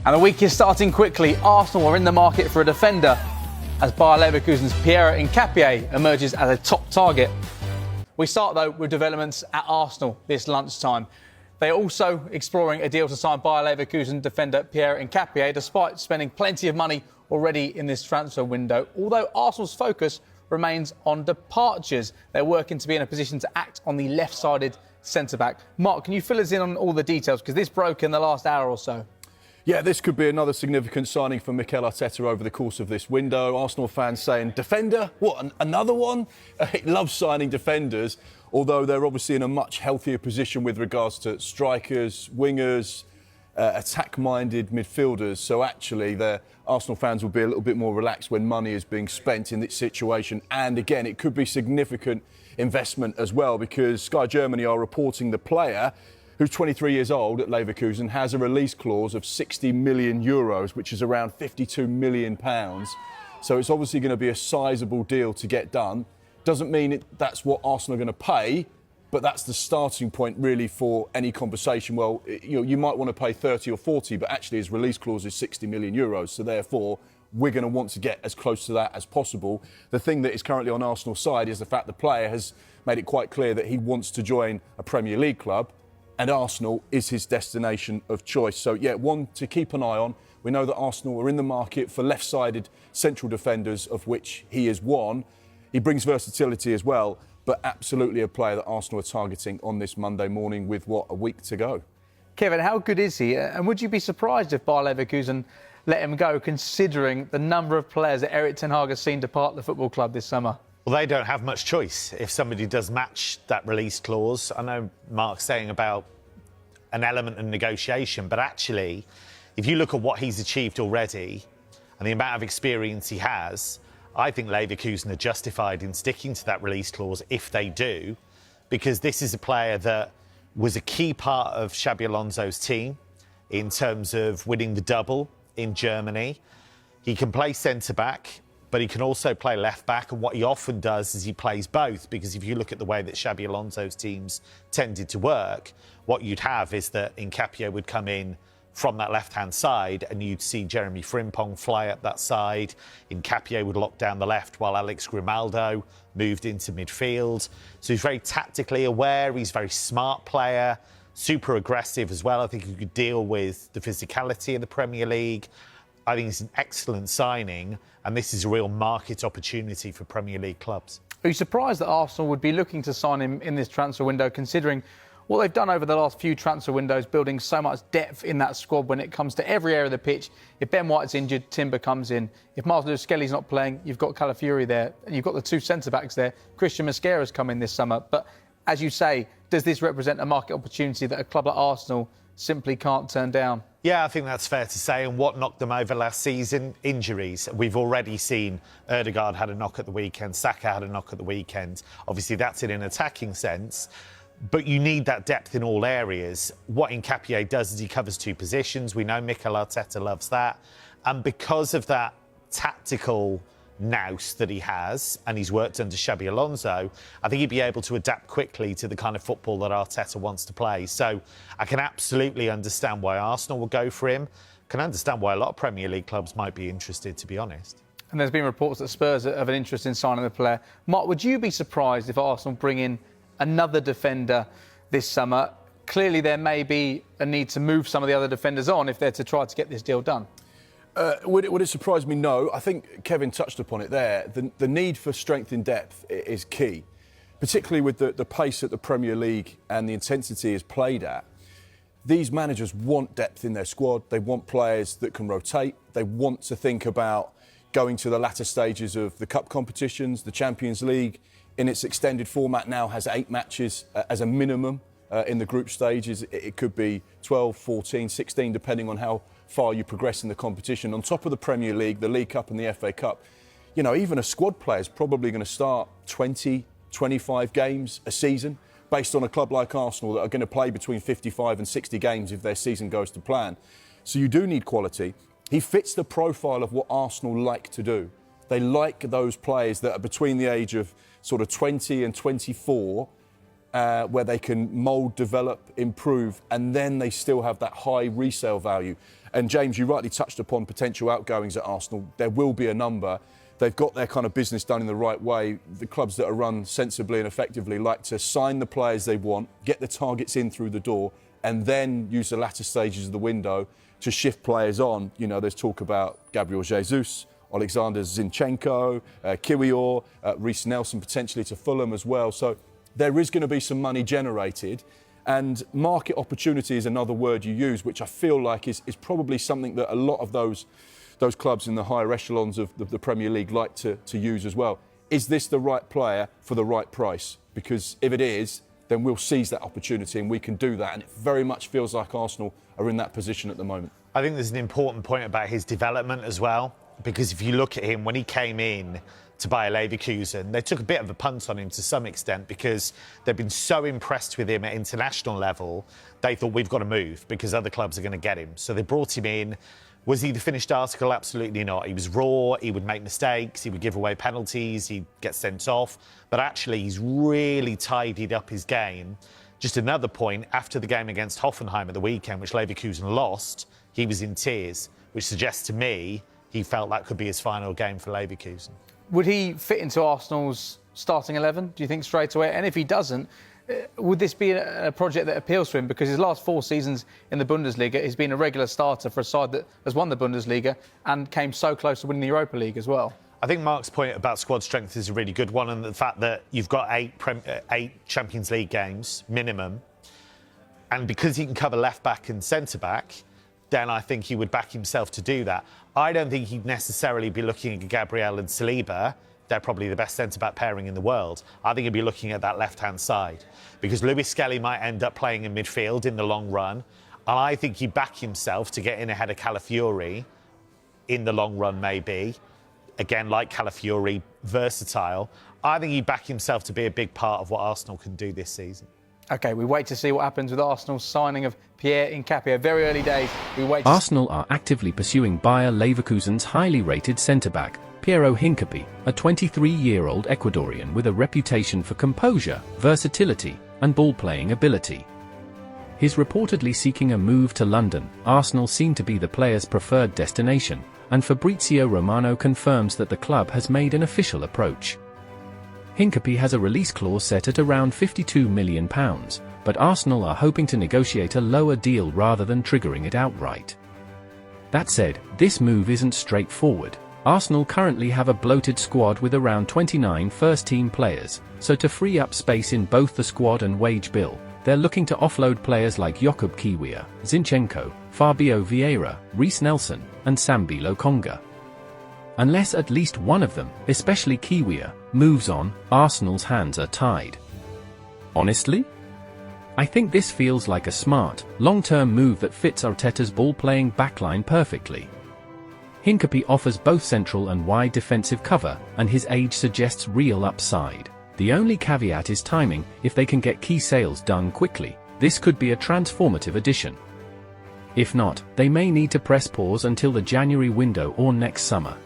And the week is starting quickly. Arsenal are in the market for a defender as Bayer Leverkusen's Piero Hincapié emerges as a top target. We start, though, with developments at Arsenal this lunchtime. They are also exploring a deal to sign Bayer Leverkusen defender Piero Hincapié, despite spending plenty of money already in this transfer window. Although Arsenal's focus remains on departures, they're working to be in a position to act on the left-sided centre-back. Mark, can you fill us in on all the details? Because this broke in the last hour or so. Yeah, this could be another significant signing for Mikel Arteta over the course of this window. Arsenal fans saying, defender? What, another one? He loves signing defenders, although they're obviously in a much healthier position with regards to strikers, wingers, attack-minded midfielders. So actually, the Arsenal fans will be a little bit more relaxed when money is being spent in this situation. And again, it could be significant investment as well, because Sky Germany are reporting the player, who's 23 years old at Leverkusen, has a release clause of €60 million, which is around £52 million. So it's obviously going to be a sizable deal to get done. Doesn't mean that's what Arsenal are going to pay, but that's the starting point really for any conversation. Well, you might want to pay 30 or 40, but actually his release clause is €60 million. So therefore, we're going to want to get as close to that as possible. The thing that is currently on Arsenal's side is the fact the player has made it quite clear that he wants to join a Premier League club, and Arsenal is his destination of choice. So, yeah, one to keep an eye on. We know that Arsenal are in the market for left-sided central defenders, of which he is one. He brings versatility as well, but absolutely a player that Arsenal are targeting on this Monday morning with, a week to go. Kevin, how good is he? And would you be surprised if Bayer Leverkusen let him go, considering the number of players that Erik ten Hag has seen depart the football club this summer? Well, they don't have much choice if somebody does match that release clause. I know Mark's saying about an element of negotiation, but actually, if you look at what he's achieved already and the amount of experience he has, I think Leverkusen are justified in sticking to that release clause if they do, because this is a player that was a key part of Xabi Alonso's team in terms of winning the double in Germany. He can play centre-back, but he can also play left-back, and what he often does is he plays both, because if you look at the way that Xabi Alonso's teams tended to work, what you'd have is that Hincapié would come in from that left-hand side and you'd see Jeremy Frimpong fly up that side. Hincapié would lock down the left while Alex Grimaldo moved into midfield. So he's very tactically aware, he's a very smart player, super aggressive as well. I think he could deal with the physicality of the Premier League. I think it's an excellent signing, and this is a real market opportunity for Premier League clubs. Are you surprised that Arsenal would be looking to sign him in this transfer window, considering what they've done over the last few transfer windows, building so much depth in that squad when it comes to every area of the pitch? If Ben White's injured, Timber comes in. If Miles Lewis-Skelly's not playing, you've got Calafiori there, and you've got the two centre-backs there. Christian Mosquera's come in this summer. But as you say, does this represent a market opportunity that a club like Arsenal simply can't turn down? Yeah, I think that's fair to say. And what knocked them over last season? Injuries. We've already seen Ødegaard had a knock at the weekend, Saka had a knock at the weekend. Obviously, that's in an attacking sense. But you need that depth in all areas. What Hincapié does is he covers two positions. We know Mikel Arteta loves that. And because of that tactical nous that he has, and he's worked under Xabi Alonso, I think he'd be able to adapt quickly to the kind of football that Arteta wants to play. So I can absolutely understand why Arsenal will go for him. Can understand why a lot of Premier League clubs might be interested, to be honest. And there's been reports that Spurs have an interest in signing the player. Mark, would you be surprised if Arsenal bring in another defender this summer? Clearly there may be a need to move some of the other defenders on if they're to try to get this deal done. Would it surprise me? No. I think Kevin touched upon it there. The need for strength in depth is key, particularly with the pace that the Premier League and the intensity is played at. These managers want depth in their squad. They want players that can rotate. They want to think about going to the latter stages of the cup competitions. The Champions League, in its extended format, now has 8 matches as a minimum in the group stages. It could be 12, 14, 16, depending on how far you progress in the competition. On top of the Premier League, the League Cup and the FA Cup, even a squad player is probably going to start 20, 25 games a season, based on a club like Arsenal that are going to play between 55 and 60 games if their season goes to plan. So you do need quality. He fits the profile of what Arsenal like to do. They like those players that are between the age of sort of 20 and 24, where they can mould, develop, improve, and then they still have that high resale value. And James, you rightly touched upon potential outgoings at Arsenal. There will be a number. They've got their kind of business done in the right way. The clubs that are run sensibly and effectively like to sign the players they want, get the targets in through the door, and then use the latter stages of the window to shift players on. You know, there's talk about Gabriel Jesus, Alexander Zinchenko, Kiwior, Reece Nelson potentially to Fulham as well. So there is going to be some money generated. And market opportunity is another word you use, which I feel like is probably something that a lot of those clubs in the higher echelons of the Premier League like to use as well. Is this the right player for the right price? Because if it is, then we'll seize that opportunity and we can do that. And it very much feels like Arsenal are in that position at the moment. I think there's an important point about his development as well, because if you look at him, when he came in to Bayer Leverkusen, they took a bit of a punt on him to some extent because they've been so impressed with him at international level, they thought we've got to move because other clubs are going to get him. So they brought him in. Was he the finished article? Absolutely not. He was raw, he would make mistakes, he would give away penalties, he'd get sent off. But actually, he's really tidied up his game. Just another point, after the game against Hoffenheim at the weekend, which Leverkusen lost, he was in tears, which suggests to me he felt that could be his final game for Leverkusen. Would he fit into Arsenal's starting 11, do you think, straight away? And if he doesn't, would this be a project that appeals to him? Because his last 4 seasons in the Bundesliga, he's been a regular starter for a side that has won the Bundesliga and came so close to winning the Europa League as well. I think Mark's point about squad strength is a really good one, and the fact that you've got 8 Champions League games minimum, and because he can cover left back and centre back, then I think he would back himself to do that. I don't think he'd necessarily be looking at Gabriel and Saliba. They're probably the best centre-back pairing in the world. I think he'd be looking at that left-hand side because Lewis Skelly might end up playing in midfield in the long run. And I think he'd back himself to get in ahead of Calafiori in the long run, maybe. Again, like Calafiori, versatile. I think he'd back himself to be a big part of what Arsenal can do this season. OK, we wait to see what happens with Arsenal's signing of Piero Hincapié. Very early days. Arsenal are actively pursuing Bayer Leverkusen's highly rated centre-back, Piero Hincapié, a 23-year-old Ecuadorian with a reputation for composure, versatility, and ball-playing ability. He's reportedly seeking a move to London. Arsenal seem to be the player's preferred destination, and Fabrizio Romano confirms that the club has made an official approach. Hincapié has a release clause set at around £52 million, but Arsenal are hoping to negotiate a lower deal rather than triggering it outright. That said, this move isn't straightforward. Arsenal currently have a bloated squad with around 29 first-team players, so to free up space in both the squad and wage bill, they're looking to offload players like Jakub Kiwior, Zinchenko, Fabio Vieira, Reece Nelson, and Sambi Lokonga. Unless at least one of them, especially Kiwior, moves on, Arsenal's hands are tied. Honestly? I think this feels like a smart, long-term move that fits Arteta's ball-playing backline perfectly. Hincapié offers both central and wide defensive cover, and his age suggests real upside. The only caveat is timing. If they can get key sales done quickly, this could be a transformative addition. If not, they may need to press pause until the January window or next summer.